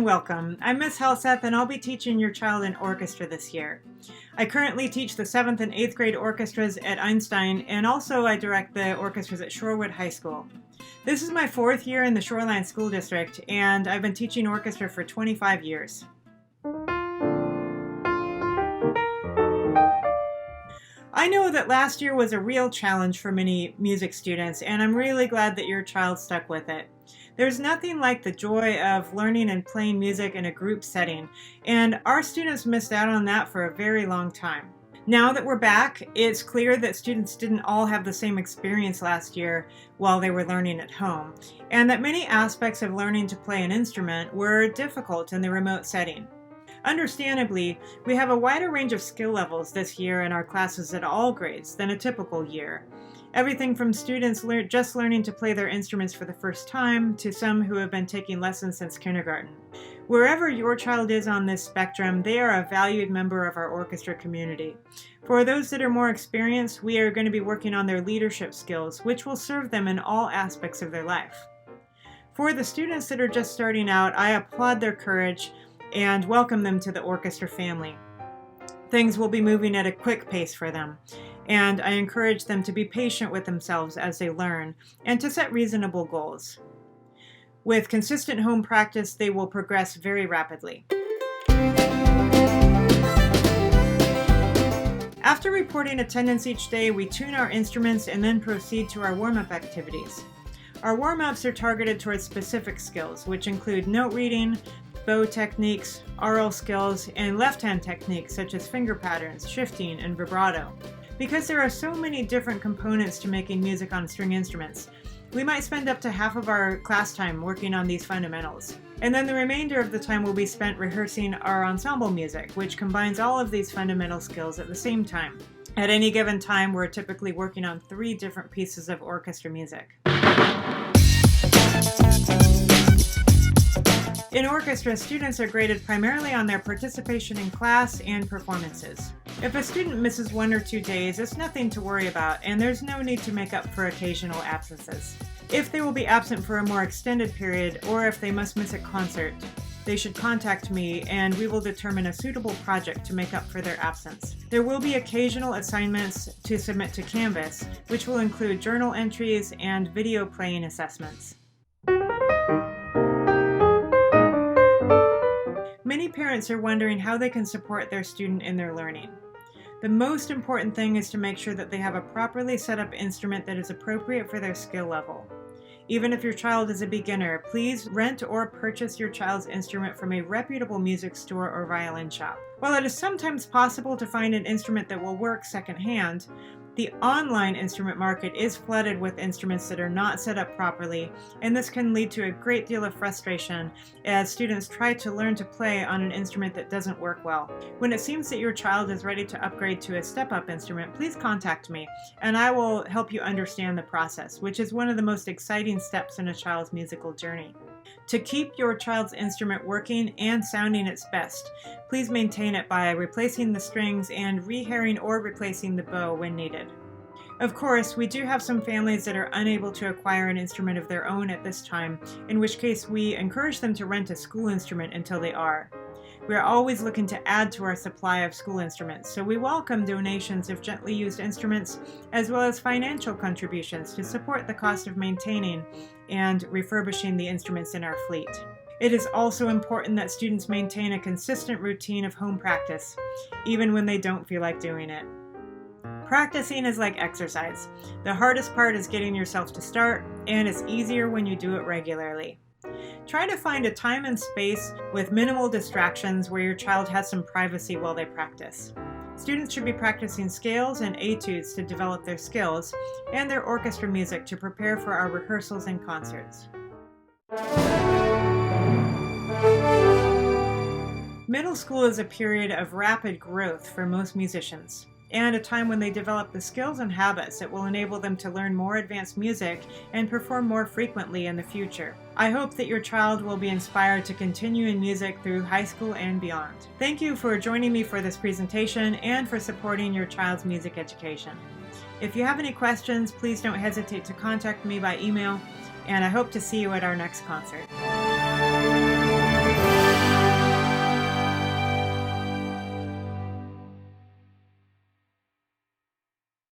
welcome. I'm Ms. Helseth and I'll be teaching your child in orchestra this year. I currently teach the 7th and 8th grade orchestras at Einstein, and also I direct the orchestras at Shorewood High School. This is my 4th year in the Shoreline School District, and I've been teaching orchestra for 25 years. I know that last year was a real challenge for many music students, and I'm really glad that your child stuck with it. There's nothing like the joy of learning and playing music in a group setting, and our students missed out on that for a very long time. Now that we're back, it's clear that students didn't all have the same experience last year while they were learning at home, and that many aspects of learning to play an instrument were difficult in the remote setting. Understandably, we have a wider range of skill levels this year in our classes at all grades than a typical year. Everything from students just learning to play their instruments for the first time to some who have been taking lessons since kindergarten. Wherever your child is on this spectrum, they are a valued member of our orchestra community. For those that are more experienced, we are going to be working on their leadership skills, which will serve them in all aspects of their life. For the students that are just starting out, I applaud their courage and welcome them to the orchestra family. Things will be moving at a quick pace for them, and I encourage them to be patient with themselves as they learn and to set reasonable goals. With consistent home practice, they will progress very rapidly. After reporting attendance each day, we tune our instruments and then proceed to our warm-up activities. Our warm-ups are targeted towards specific skills, which include note reading, bow techniques, aural skills, and left-hand techniques such as finger patterns, shifting, and vibrato. Because there are so many different components to making music on string instruments, we might spend up to half of our class time working on these fundamentals. And then the remainder of the time will be spent rehearsing our ensemble music, which combines all of these fundamental skills at the same time. At any given time, we're typically working on 3 different pieces of orchestra music. In orchestra, students are graded primarily on their participation in class and performances. If a student misses 1 or 2 days, it's nothing to worry about, and there's no need to make up for occasional absences. If they will be absent for a more extended period, or if they must miss a concert, they should contact me and we will determine a suitable project to make up for their absence. There will be occasional assignments to submit to Canvas, which will include journal entries and video playing assessments. Many parents are wondering how they can support their student in their learning. The most important thing is to make sure that they have a properly set up instrument that is appropriate for their skill level. Even if your child is a beginner, please rent or purchase your child's instrument from a reputable music store or violin shop. While it is sometimes possible to find an instrument that will work secondhand, the online instrument market is flooded with instruments that are not set up properly, and this can lead to a great deal of frustration as students try to learn to play on an instrument that doesn't work well. When it seems that your child is ready to upgrade to a step-up instrument, please contact me, and I will help you understand the process, which is one of the most exciting steps in a child's musical journey. To keep your child's instrument working and sounding its best, please maintain it by replacing the strings and rehairing or replacing the bow when needed. Of course, we do have some families that are unable to acquire an instrument of their own at this time, in which case we encourage them to rent a school instrument until they are. We are always looking to add to our supply of school instruments, so we welcome donations of gently used instruments as well as financial contributions to support the cost of maintaining and refurbishing the instruments in our fleet. It is also important that students maintain a consistent routine of home practice, even when they don't feel like doing it. Practicing is like exercise. The hardest part is getting yourself to start, and it's easier when you do it regularly. Try to find a time and space with minimal distractions where your child has some privacy while they practice. Students should be practicing scales and etudes to develop their skills, and their orchestra music to prepare for our rehearsals and concerts. Middle school is a period of rapid growth for most musicians, and a time when they develop the skills and habits that will enable them to learn more advanced music and perform more frequently in the future. I hope that your child will be inspired to continue in music through high school and beyond. Thank you for joining me for this presentation and for supporting your child's music education. If you have any questions, please don't hesitate to contact me by email, and I hope to see you at our next concert.